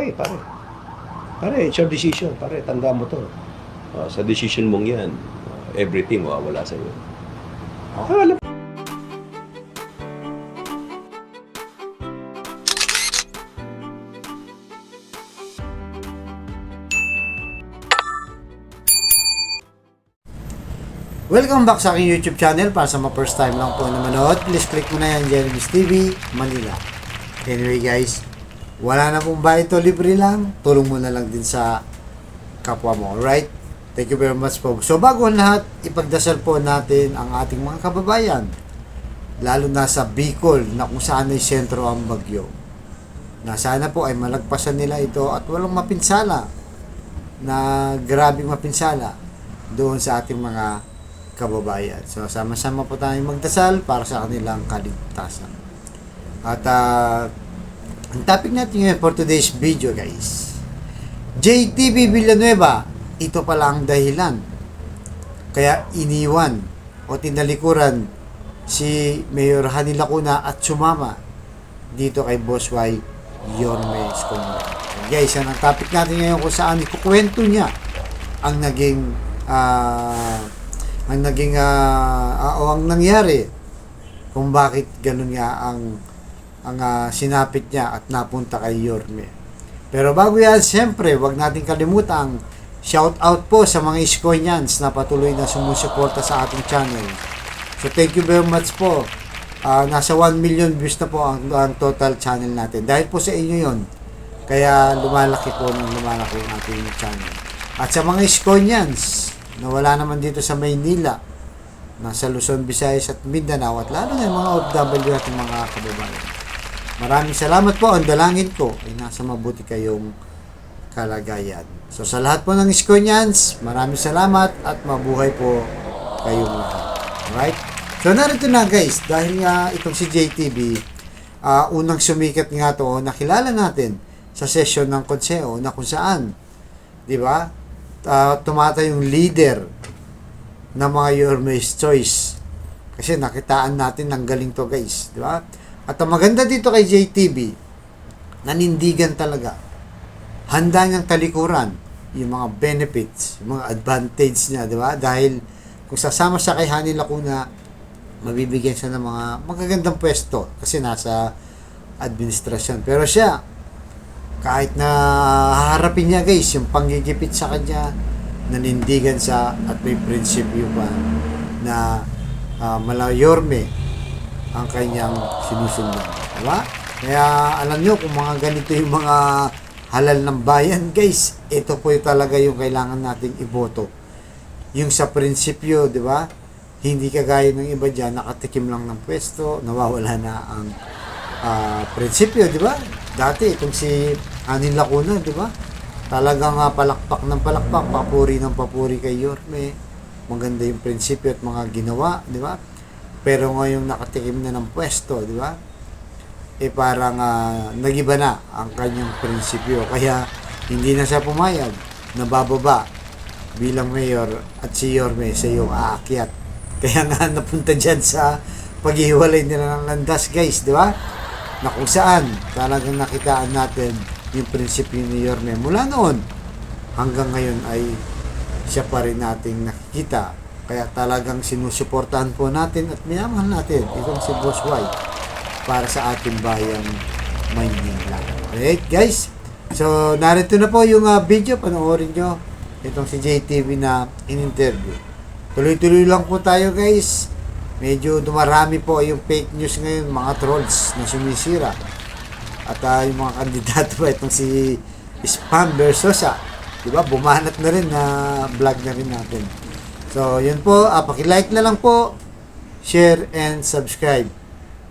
Hey, pare. Pare, it's your decision. Pare, tanda mo to. Sa decision mong yan, everything mawawala sa iyo. Alam. Welcome back sa aking YouTube channel. Para sa mga first time lang po na manood, please click mo na yan, Jeremy's TV, Manila. Anyway guys, wala na pong bayad to, libre lang. Tulong mo na lang din sa kapwa mo, alright? Thank you very much po. So bago ang lahat, ipagdasal po natin ang ating mga kababayan, lalo na sa Bicol na kung saan ay sentro ang bagyo. Na sana po ay malagpasan nila ito at walang mapinsala na grabing mapinsala doon sa ating mga kababayan. So, sama-sama po tayong magdasal para sa kanilang kaligtasan. At ang topic natin ngayon for today's video, guys. JTV Villanueva, ito pala ang dahilan. Kaya iniwan o tinalikuran si Mayor Hani Lacuna at sumama dito kay Boss Y Yorme Escobar. Guys, yan ang topic natin ngayon kung saan ikukwento niya ang naging ang nangyari kung bakit ganun nga ang sinapit niya at napunta kay Yorme. Pero bago yan, siyempre, wag natin kalimutang shout out po sa mga Iskoyans na patuloy na sumusuporta sa ating channel. So thank you very much po. Nasa 1 million views na po ang total channel natin. Dahil po sa inyo yon, kaya lumalaki po ang ating channel. At sa mga Iskoyans na wala naman dito sa Maynila, nasa Luzon, Visayas at Mindanao, at lalo na yung mga OFW at mga kababayan. Maraming salamat po. Ang dalangin ko ay nasa mabuti kayong kalagayan. So sa lahat po ng Iskonians, maraming salamat at mabuhay po kayong lahat. Alright? So narito na guys, dahil nga itong si JTV, unang sumikat nga to, nakilala natin sa session ng konseho na kung saan, di ba? Tumata yung leader ng mga Yorme's Choice, kasi nakitaan natin ng galing to guys, di ba? At ang maganda dito kay JTV, nanindigan talaga, handa niyang talikuran yung mga benefits, yung mga advantage niya, di ba? Dahil kung sasama siya kay Hani Lacuna, mabibigyan siya ng mga magagandang pwesto kasi nasa administrasyon. Pero siya, kahit na haharapin niya guys yung panggigipit sa kanya, nanindigan sa at may prinsipyo pa na Yorme ang kanyang sinusundan, diba? Kaya alam nyo, kung mga ganito yung mga halal ng bayan guys, ito po yung talaga yung kailangan nating iboto, yung sa prinsipyo, diba? Hindi kagaya ng iba dyan, nakatikim lang ng pwesto, nawawala na ang prinsipyo, diba? Dati itong si Hani Lacuna, di ba? Talagang palakpak ng palakpak, papuri ng papuri kay Yorme. Maganda yung prinsipyo at mga ginawa, di ba? Pero ngayong nakatikim na ng pwesto, di ba? Parang nagiba na ang kanyang prinsipyo. Kaya hindi na siya pumayag, nabababa bilang mayor at si Yorme sa iyong aakyat. Kaya nga napunta dyan sa paghihiwalay nila ng landas, guys, di ba? Na kung saan talagang nakitaan natin yung prinsipyo ni Yorme mula noon hanggang ngayon ay siya pa rin nating nakikita. Kaya talagang sinusuportahan po natin at minamahal natin itong si Boss Y para sa ating bayang Maynila. Alright guys, so narito na po yung video, panoorin nyo itong si JTV na in-interview. Tuloy-tuloy lang po tayo guys. Medyo dumarami po yung fake news ngayon, mga trolls na sumisira. At yung mga kandidato pa, itong si Spam Versosa, diba? Bumanat na rin na vlog na rin natin. So, yun po, paki-like na lang po, share and subscribe.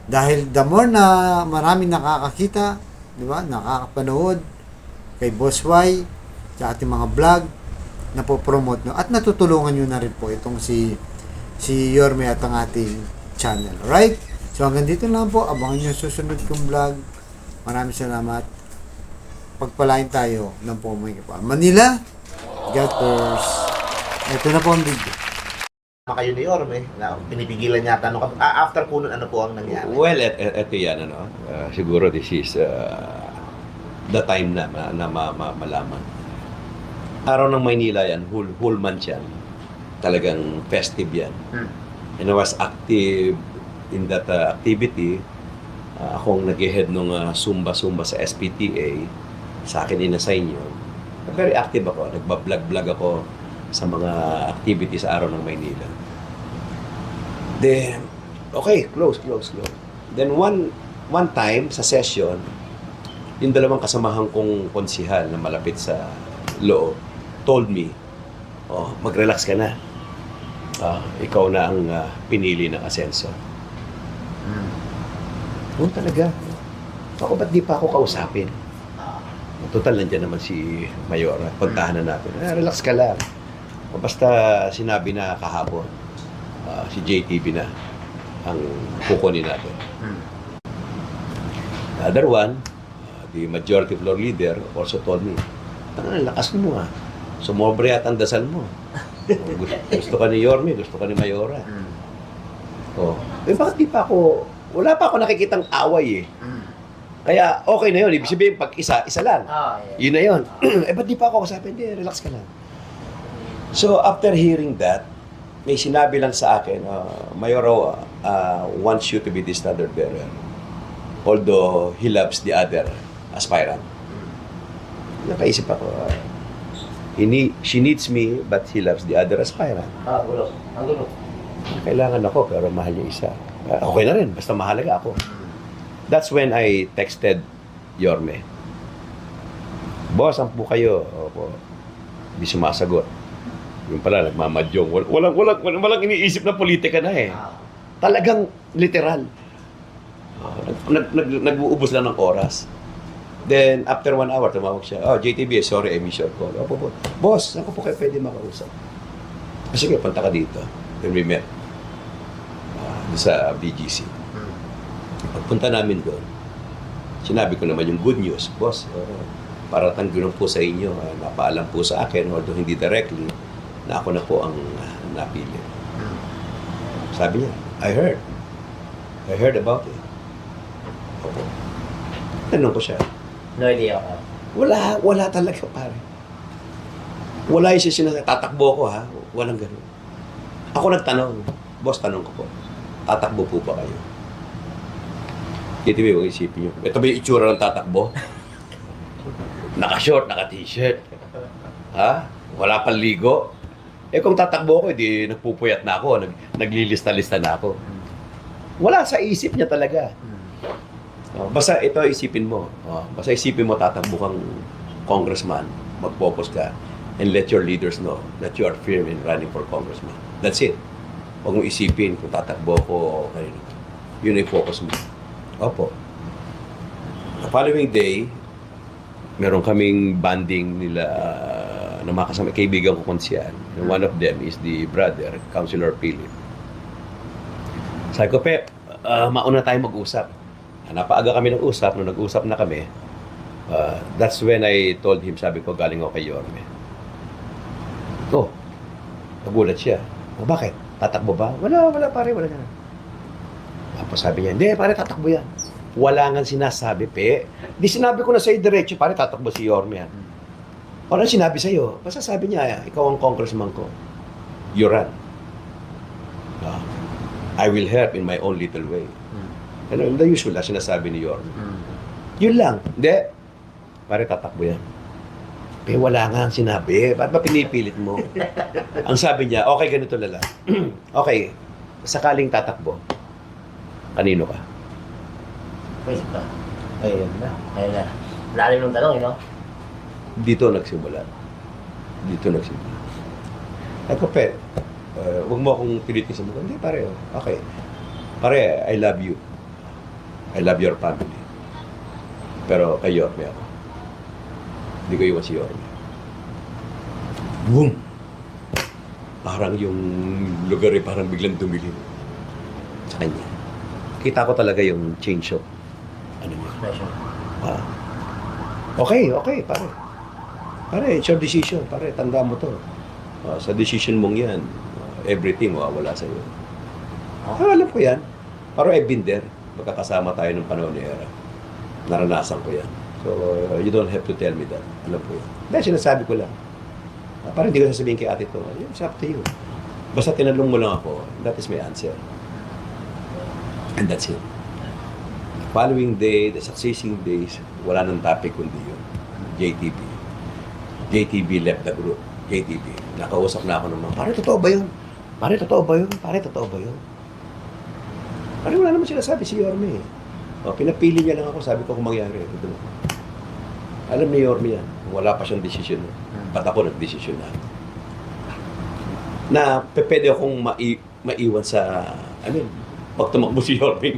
Dahil the more na maraming nakakakita, diba? Nakakapanood kay Boss Y, sa ating mga vlog, na po promote no? At natutulungan nyo na rin po itong si Yorme at ang ating channel. Alright? So hanggang dito lang po. Abangan nyo susunod kong vlog. Maraming salamat. Pagpalain tayo ng pumangkin pa. Manila, God first. Ito na po ang video. Kayo ni Yorme, na pinipigilan niya tanong after po nun, ano po ang nangyari? Well, eto yan, siguro this is the time na, malaman. Araw ng Maynila yan, whole month yan. Talagang festive yan. And I was active in that activity. Akong nag-head nung Zumba sa SPTA. Sa akin inassign yun. Very active ako. Nagbablog ako sa mga activities sa araw ng Maynila. Then, okay, close. Then one time sa session, yung dalawang kasamahan kong konsihal na malapit sa loob told me, oh, mag-relax ka na. Ikaw na ang pinili ng asenso. Doon talaga. Ako, ba't di pa ako kausapin? Total, nandiyan naman si Mayora. Puntahan na natin. Relax ka lang. Basta sinabi na kahapon, si JTB na ang kukunin natin. The other one, the majority floor leader also told me, lakas mo Sumobre at ang dasal mo. Gusto ka ni Yorme, gusto ka ni Mayora. Bakit di pa ako, wala pa ako nakikitang away Kaya okay na yun. Ibig sabihin, pag isa lang. Yun na yun. Ba't di pa ako kasapin? Hindi, relax ka lang. So, after hearing that, may sinabi lang sa akin, Mayora wants you to be the standard bearer. Although he loves the other aspirant. Napaisip ako, she needs me, but he loves the other aspirant. Gulo. Ang gulo. Kailangan ako, pero mahal niya isa. Okay na rin, basta mahalaga ako. That's when I texted Yorme. Boss, saan po kayo? Opo. Hindi sumasagot. Yung pala, nagmamadyong. Walang iniisip na politika na Talagang literal. Nag-uubos lang ng oras. Then, after 1 hour, tumawag siya. JTB, sorry, I missed your call. Opo. Boss, saan ko po kayo pwede makausap? Sige, punta ka dito. Then we met. Sa BGC. Pagpunta namin doon, sinabi ko naman yung good news. Boss, para tanggulong po sa inyo, napaalam po sa akin, although hindi directly, na ako na po ang napili. Sabi niya, I heard about it. Opo. Tanong ko siya. No idea ako. Wala talaga, pare. Wala yung sinasabi, tatakbo ko walang ganun. Ako nagtanong, boss, tanong ko po, tatakbo po ba kayo? Ito ba yung isipin nyo? Ito ba yung itsura ng tatakbo? Naka-short, naka-t-shirt. Wala pang ligo. Kung tatakbo ko, edi nagpupuyat na ako, naglilista-lista na ako. Wala sa isip niya talaga. Basta ito isipin mo. Basta isipin mo, tatakbo kang congressman, mag-focus ka, and let your leaders know that you are firm in running for congressman. That's it. Huwag mo isipin kung tatakbo ko o kanino. Yun ay focus mo. Opo. The following day, meron kaming banding nila na mga kasama, kaibigan ko konsyal. One of them is the brother, Councilor Philip. Sabi ko, Pep, mauna tayo mag-usap. Napaaga kami nag-usap. Nung nag-usap na kami, that's when I told him, sabi ko, galing ako kay Yorme. Nagulat siya. Bakit? Tatakbo ba? Wala pare, wala na. Tapos sabi niya, hindi pare, tatakbo yan. Wala nga sinasabi, Pe. Di sinabi ko na sa'yo diretso, pare, tatakbo si Yorme yan. Wala sinabi sa'yo. Basta sabi niya, ikaw ang congressman ko. You run. I will help in my own little way. Ano, the usual na sinasabi ni Yorme. Yun lang. Hindi. Pare, tatakbo yan. Pe, wala nga ang sinabi. Ba't ba pinipilit mo? Ang sabi niya, okay, ganito lala. Okay, sakaling tatakbo, kanino ka? Pwede pa. Ayun na. Lalim ng tanong, Dito nagsimula. Ako, Pe, huwag mo akong pilitin sa mukha. Hindi, pare. Okay. Pare, I love you. I love your family. Pero kay Yorme ako. Hindi ko iwan si Yorme. Boom! Parang yung lugar parang biglang dumilim sa kanya. Kita ko talaga yung change of Okay, pare. Pare, it's your decision. Pare, tanda mo to. Sa decision mong yan, everything wala sa iyo. Alam ko yan. Pero I've been there. Magkakasama tayo ng panahon ni Era. Naranasan ko yan. So, you don't have to tell me that. Alam ko yun. Dahil sinasabi ko lang. Parang hindi ko sasabihin kay ate to. It's up to you. Basta tinanong mo lang ako, that is my answer. And that's it. The following day, the succeeding days, wala nang topic kundi yun. JTB. JTB left the group. JTB. Nakausap na ako naman, pare, totoo ba yun? Pare, totoo ba yun? Pare, totoo ba yun? Pare, wala naman sinasabi si Yorme. O, pinapili niya lang ako, sabi ko kung mangyari. Ito. Alam ni Yorme yan. Wala pa siyang desisyon. Ba't ako nag-desisyon na? Na pwede akong maiwan sa, pag tumakbo si Yorme,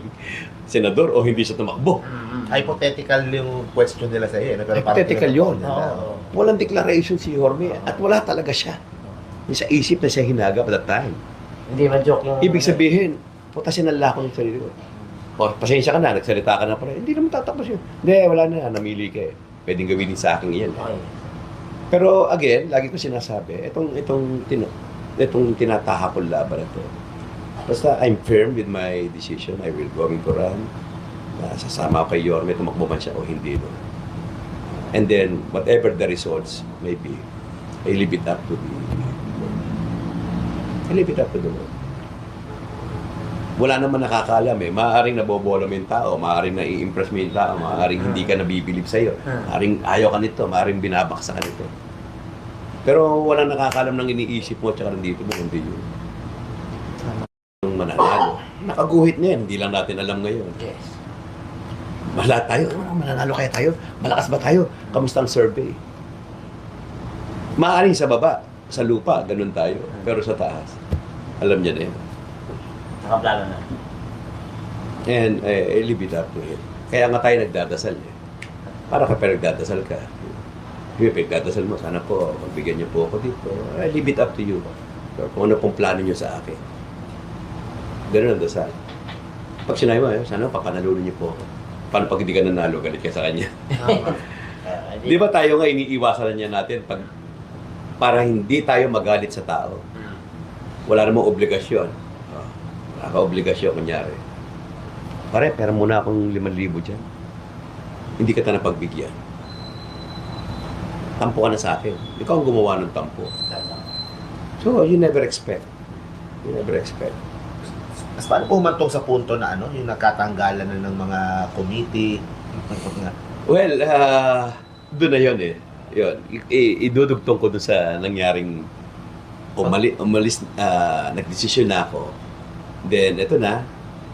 senador o hindi siya tumakbo. Hypothetical yung question nila sa iyo. Pero parang Hypothetical yun. Oo. Walang declaration si Yorme at wala talaga siya. Yung sa isip na siya hinagap at that time. Hindi man joke yung... Ibig sabihin, puta sinala ko ng sarili ko. O, pasensya ka na, nagsalita ka na pala. Hindi naman tatapos yun. Hindi, wala na, namili ka eh. Pwedeng gawin din sa akin yan. Okay. Pero again, lagi ko sinasabi, itong tinataha ko laban na to. Basta I'm firm with my decision. I will going to run. Sasama kay Yorme, tumakbo man siya o hindi. No? And then, whatever the results may be, I leave it up to the Lord. Wala naman nakakaalam eh. Maaaring nabobola mo yung tao, maaaring nai-impress mo yung tao, maaaring hindi ka nabibilib sa'yo, maaaring ayaw ka nito, maaaring binabaksa ka nito. Pero walang nakakaalam ng iniisip mo at saka nandito mo, hindi yun. Yung mananalo. Nakaguhit na yan, hindi lang natin alam ngayon. Yes. Wala tayo, mananalo kaya tayo? Malakas ba tayo? Kamusta ang survey? Maaaring sa baba, sa lupa, ganun tayo. Pero sa taas, alam niya na yan. Nakaplano na. And I leave it up to him. Kaya nga tayo nagdadasal eh. Para kapag nagdadasal ka, nagdadasal mo, sana po, magbigyan niyo po ako dito. I leave it up to you. So, kung ano pong plano niyo sa akin. Ganun ang dasal. Pag sinabi mo, sana papanalunin niyo po ako. Paano pag hindi ka nanalo, galit ka sa kanya? Di ba tayo nga iniiwasan niya natin para hindi tayo magalit sa tao? Wala namang obligasyon. Wala ka obligasyon, kunyari. Pare, pera muna akong 5,000 dyan. Hindi ka na pagbigyan. Tampo ka na sa akin. Ikaw ang gumawa ng tampo. So, you never expect. You never expect. Mas paano po humantong sa punto na yung nagkatanggalan na ng mga committee? Well, doon na yun eh. Yun. Idudugtong ko doon sa nangyaring umalis, nagdesisyon na ako. Then, eto na,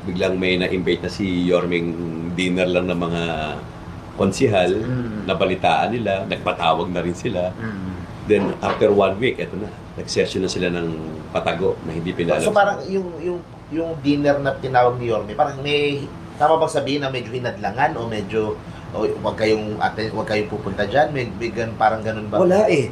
biglang may na-invite na si Yorming dinner lang ng mga konsihal, nabalitaan nila, nagpatawag na rin sila. Then, after 1 week, eto na, nag-session na sila ng patago na hindi pinalam. So parang yung dinner na tinawag ni Yorme, parang may, tama bang sabihin na medyo hinadlangan o medyo, wag kayong pupunta dyan, may parang ganun ba? Wala eh.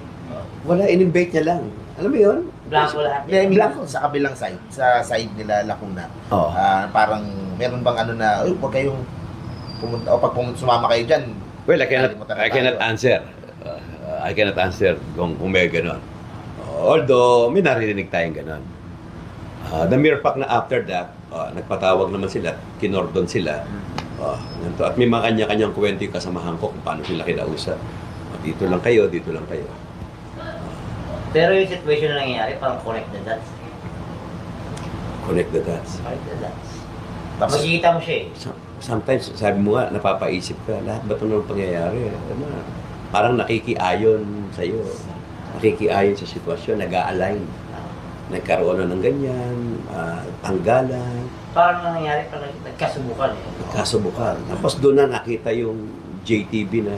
Wala, in-invite niya lang. Alam mo yun? Blanco lahat. Blanco. Sa kabilang side, sa side nila Lacuna. Oo. Parang meron bang na, wag kayong pumunta, o pag sumama kayo dyan. Well, I cannot answer. I cannot answer kung may ganon. Although, may narinig tayong ganon. The mere fact na after that, nagpatawag naman sila, kinordon sila. At may mga kanya-kanyang kwento yung kasamahan ko kung paano sila kinausap. Dito lang kayo, dito lang kayo. Pero yung situation na nangyayari, parang connect the dots. Connect the dots. Connect the dots. Tapos, Makikita mo siya eh. Sometimes, sabi mo nga, napapaisip ka, lahat ba ito nang pangyayari? Parang nakikiayon sa'yo. Nakikiayon sa sitwasyon, nag-a-align. Nagkaroon na ng ganyan, tanggalan. Parang nangyayari, parang nagkasubukan eh. Nagkasubukan. Tapos doon na nakita yung JTB na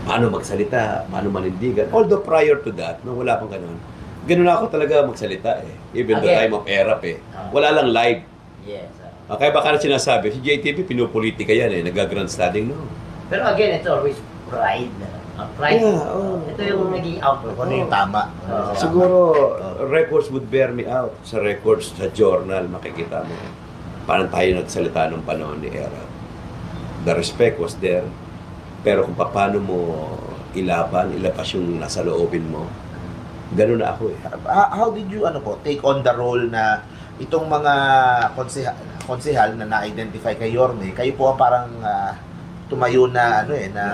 paano magsalita, paano manindigan. Although prior to that, nung wala pang ganun, ganun ako talaga magsalita eh. Even the Okay. time of ERAP eh. Wala lang live. Yes. Kaya baka na sinasabi, si JTB pinupolitika yan eh, nag-grandstanding no. Pero again, it's always pride. Ang pride. Yeah, oh. Ito yung naging outlook. ano yung tama? Siguro, records would bear me out. Sa records, sa journal, makikita mo. Paano tayo nagsalita nung panahon ni ERAP. The respect was there. Pero kung paano mo ilaban, ilapas yung nasa loobin mo, ganun na ako eh. How did you take on the role na itong mga konsehal na na-identify kay Yorme, kayo po ang parang tumayo na na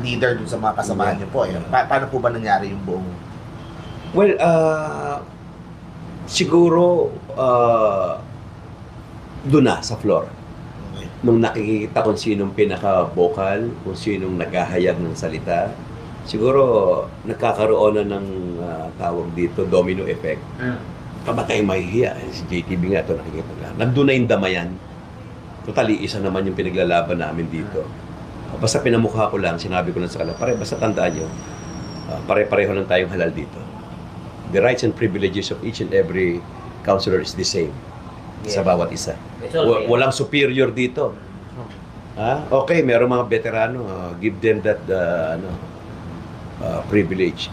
leader dun sa mga kasamahan niyo po. Paano po ba nangyari yung buong Well, siguro doon na sa floor. Nung nakikita kung sinong pinaka-vocal, kung sinong naghahayag ng salita, siguro nagkakaroon na ng tawag dito, domino effect. Kamatay mahihiya. Si JTB nga ito nakikita na. Nandun na yung damayan. Totally, isa naman yung pinaglalaban namin dito. Basta pinamukha ko lang, sinabi ko lang sa kanila, basta tandaan nyo, pare-pareho lang tayong halal dito. The rights and privileges of each and every counselor is the same sa bawat isa. Walang superior dito. Okay, meron mga veterano, give them that privilege.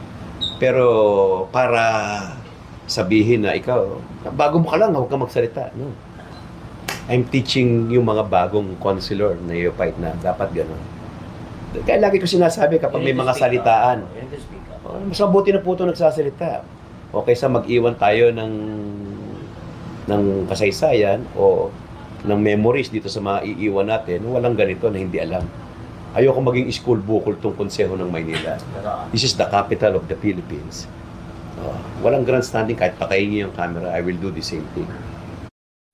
Pero para sabihin na ikaw, bago mo ka lang, huwag ka magsalita. No. I'm teaching yung mga bagong counselor na neophyte na dapat gano'n. Kaya lagi ko sinasabi kapag may mga salitaan, mas mabuti na po ito nagsasalita. Okay sa mag-iwan tayo ng kasaysayan o ng memories dito sa mga iiwan natin, walang ganito na hindi alam. Ayoko maging school bukol tong Konseho ng Maynila. This is the capital of the Philippines. Walang grandstanding, kahit pakain niyo yung camera, I will do the same thing.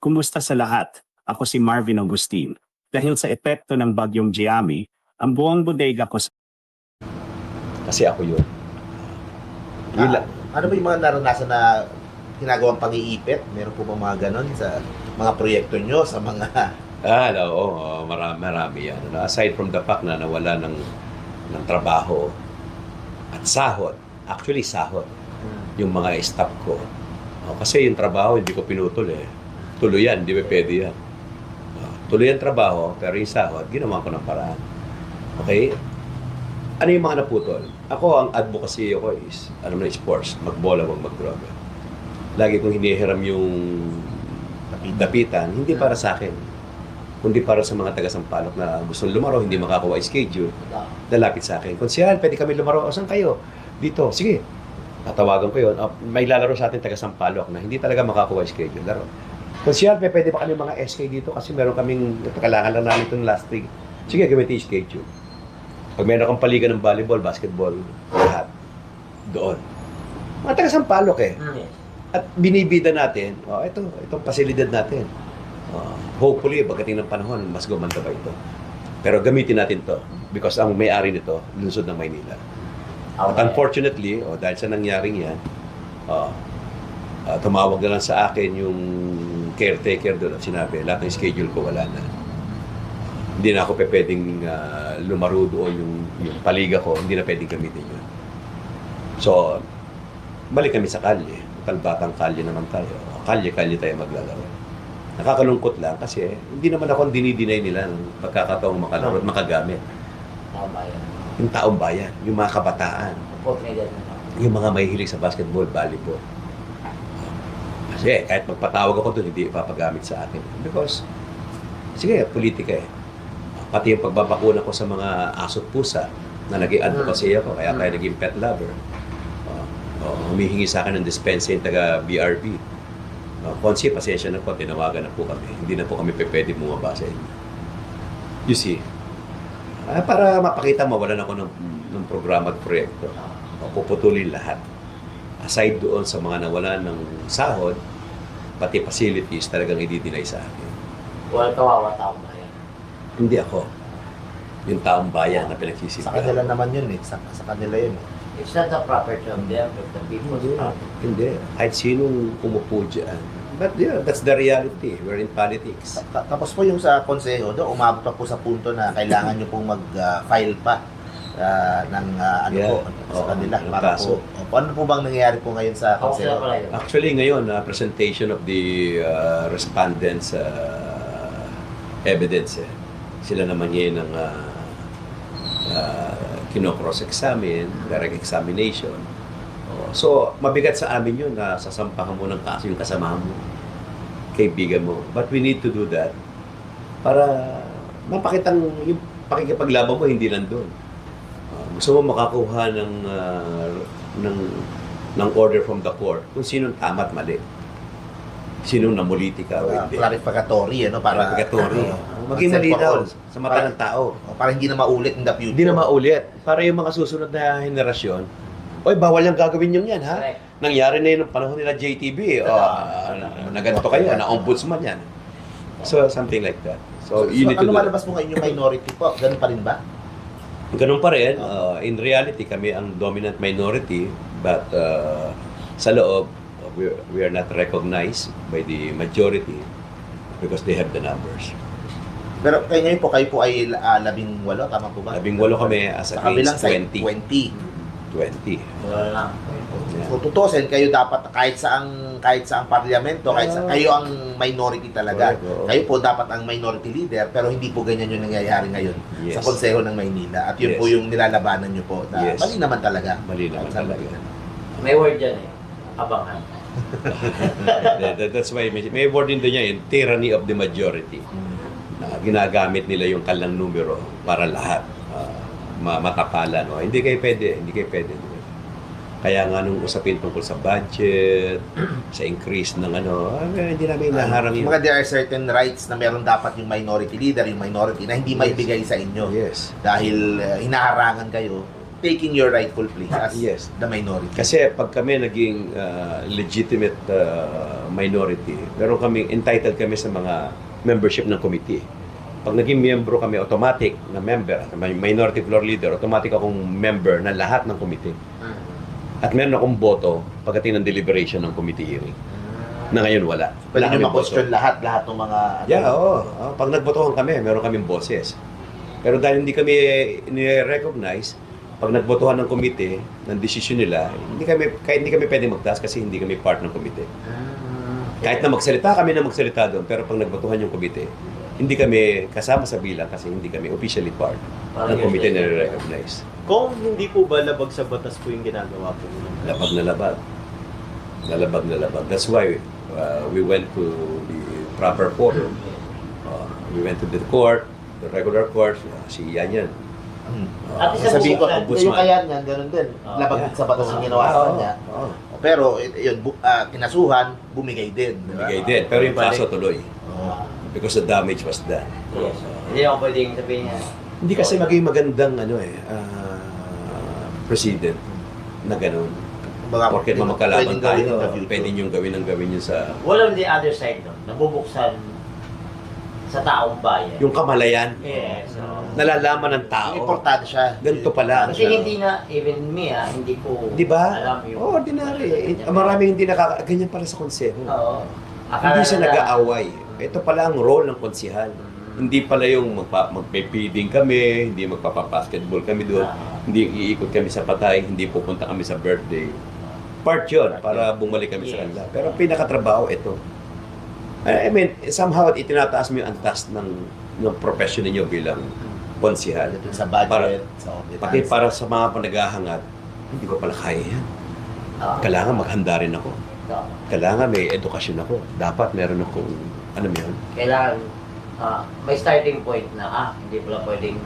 Kumusta sa lahat? Ako si Marvin Agustin. Dahil sa epekto ng bagyong Giami, ang buong bodega ko Kasi ako yun. Yun lang. Ano ba yung mga naranasan na ginagawang pang-iipit? Meron po ba mga ganon sa mga proyekto nyo, sa mga... Oo, marami yan. Aside from the fact na nawala ng trabaho at sahod, actually sahod, yung mga staff ko. Kasi yung trabaho, hindi ko pinutol eh. Tuloy yan, hindi ba pwede yan. Tuloy ang trabaho, pero yung sahod, ginawa ko ng paraan. Okay? Ano yung mga naputol? Ako, ang advocacy ko is, sports, magbola, wag magdroga. Lagi kong hinihiram yung dapitan, hindi para sa akin, kundi para sa mga taga-Sampaloc na gustong lumaro, hindi makakuha schedule, lalapit sa akin. Konsyal, pwede kami lumaro. O, saan kayo? Dito. Sige. Tatawagan ko yun. May lalaro sa atin taga-Sampaloc na hindi talaga makakuha schedule. Laro. Konsyal, pwede ba kami mga SK dito? Kasi meron kaming, kailangan lang namin itong last week. Sige, gamitin yung schedule. Pag meron kang paligan ng volleyball, basketball, lahat. Doon. Mga taga-Sampaloc eh. At binibida natin, itong pasilidad natin. Hopefully, pagdating ng panahon, mas gumanda pa ito. Pero gamitin natin to because ang may-ari nito, lungsod ng Maynila. At unfortunately, dahil sa nangyaring yan, tumawag na lang sa akin yung caretaker doon at sinabi, lahat ng schedule ko wala na. Hindi na ako pwedeng lumaro doon yung paliga ko, hindi na pwedeng gamitin yun. So, balik kami sa kalye. Talbatang kalye naman tayo. Kalye-kalye tayo maglalaro. Nakakalungkot lang kasi hindi naman ako dinidinay nila ng pagkakataong makalaro at makagamit. Yung taong bayan, yung mga kabataan, yung mga mahihilig sa basketball, volleyball. Kasi kahit magpatawag ako doon, hindi ipapagamit sa akin. Because, sige, politika eh. Pati yung pagbabakuna ko sa mga aso't pusa na naging advocacy ako, kaya tayo naging pet lover. Humihingi sa akin ng dispensa yung taga-BRB. Konsi, pasensya na po, tinawagan na po kami. Hindi na po kami pwede bumaba sa inyo. You see, para mapakita mo, wala na ako ng programa at proyekto. Puputulin lahat. Aside doon sa mga nawala ng sahod, pati facilities talagang i-deny sa akin. Wala kawawa taong bayan. Hindi ako. Yung taong bayan na pinagsisilbihan. Sa kanila naman yun eh. Sa kanila yun eh. It's not the property of them, of the people. Hindi. Kahit sinong umupo dyan. But yeah, that's the reality. We're in politics. Tapos po yung sa konseho, doon umabot pa po sa punto na kailangan nyo pong mag-file pa ng sa kanila. Ng Para kaso. po, ano po bang nangyayari po ngayon sa konseho? Actually, ngayon, presentation of the respondents' evidence. Sila naman yun ang kino-cross-examine, direct examination. So, mabigat sa amin yun na sasampahan mo ng kaso yung kasama mo, kaibigan mo. But we need to do that para mapakitang yung pakikipaglaban mo hindi nandun. Gusto mo makakuha ng order from the court kung sinong tama at mali. Sinong namuliti ka o hindi. Clarificatory, ano? Para, Clarificatory. maging Once and for malinaw all. sa mata ng tao. Para hindi na maulit in the future. Hindi na maulit. Para yung mga susunod na henerasyon, oy, bawal yung gagawin yung yan, ha? Correct. Nangyari na yun ng panahon nila JTB. Na ganito kayo, na ombudsman yan. So, something like that. So, you need to ano do malabas mo ngayon yung minority po? Ganun pa rin ba? Ganun pa rin. In reality, kami ang dominant minority, but sa loob, we are not recognized by the majority because they have the numbers. Pero kayo ngayon po, kayo po ay 18, tama po ba? 18 kami as Sa kabilang against side, 20. 20. Wala lang. Kung tutusin, kayo dapat kahit saang parlamento, kahit sa kayo ang minority talaga. Correct, oo. Kayo po dapat ang minority leader, pero hindi po ganyan yung nangyayari ngayon Yes. sa Konseho ng Maynila. At yun Yes. po yung nilalabanan nyo po. Na Yes. mali naman talaga. Mali naman talaga. May word dyan eh. Abangan. That's why may word din doon niya, yung tyranny of the majority. Na ginagamit nila yung kalang numero para lahat matapalan. O, hindi kayo pwede. Kaya nga nung usapin tungkol sa budget, sa increase ng hindi namin inaharang yun. Mga there are certain rights na meron dapat yung minority leader, yung minority na hindi maibigay sa inyo. Yes. Dahil hinaharangan kayo taking your rightful place as Yes. the minority. Kasi pag kami naging legitimate minority, meron kaming entitled kami sa mga membership ng committee. Pag naging miyembro kami, automatic na member, minority floor leader, automatic akong member ng lahat ng committee. At meron akong boto pagdating ng deliberation ng committee hearing. Na ngayon wala. Pwede Wala nyo kaming ma-question boto. lahat ng mga... Yeah, oo. Pag nagbotohan kami, meron kaming boses. Pero dahil hindi kami ni-recognize, pag nagbotohan ng komite, ng desisyon nila, kahit hindi kami pwede magtaas kasi hindi kami part ng komite. Kahit na magsalita kami na magsalita doon, pero pag nagbotohan yung komite, hindi kami kasama sa bilang kasi hindi kami officially part ng komite na recognize. Kung hindi po ba labag sa batas po yung ginagawa po? Labag na labag. Nalabag na labag. That's why we went to the proper forum. We went to the court, the regular court, si Yan. At isa Sabihin ko, Ombudsman. yung kaya niyan, ganun din. Labag Yeah. sa batas yung ginawa sa kanya. Pero, yun, kinasuhan, bumigay din. di ba? Bigay din. Pero yung kaso tuloy. Oo. Because the damage was done. Yes. Hindi ako pwedeng sabihin niya. Hindi kasi maging magandang president na ganun. Kumbaga, Porket pwedeng magkalaban gawin in the tayo, future. pwede niyong gawin ang gawin niyo sa... Walang the other side nun. Nabubuksan sa taong bayan. Yung kamalayan, Yes. So, nalalaman ng tao. Importante siya. Ganito pala. kasi hindi na, even me hindi ko Di ba? alam yung... Oh, ordinary. Maraming hindi ganyan pala sa konseho. Oo. Hindi siya nila- nag-aaway. Ito pala ang role ng konsihal. Hindi pala yung magpe-feeding kami, hindi magpapabasketball kami doon, hindi iikot kami sa patay, hindi pupunta kami sa birthday. Part yun, para bumalik kami sa kanila. Pero ang pinakatrabaho, ito. I mean, somehow itinataas mo yung antas ng profession ninyo bilang konsihal. Pagdating sa budget, Para- sa audit. Pati para sa mga panaghahangat, hindi ko pala kaya yan. Oo. Kailangan maghanda rin ako. Oo. Kailangan may edukasyon ako. Dapat meron akong, ano mo yun? Kailangan may starting point na hindi pala pwedeng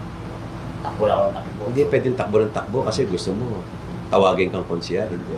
takbo lang ako takbo. Hindi pwedeng takbo ng takbo kasi gusto mo tawagin kang konsihal. Hindi.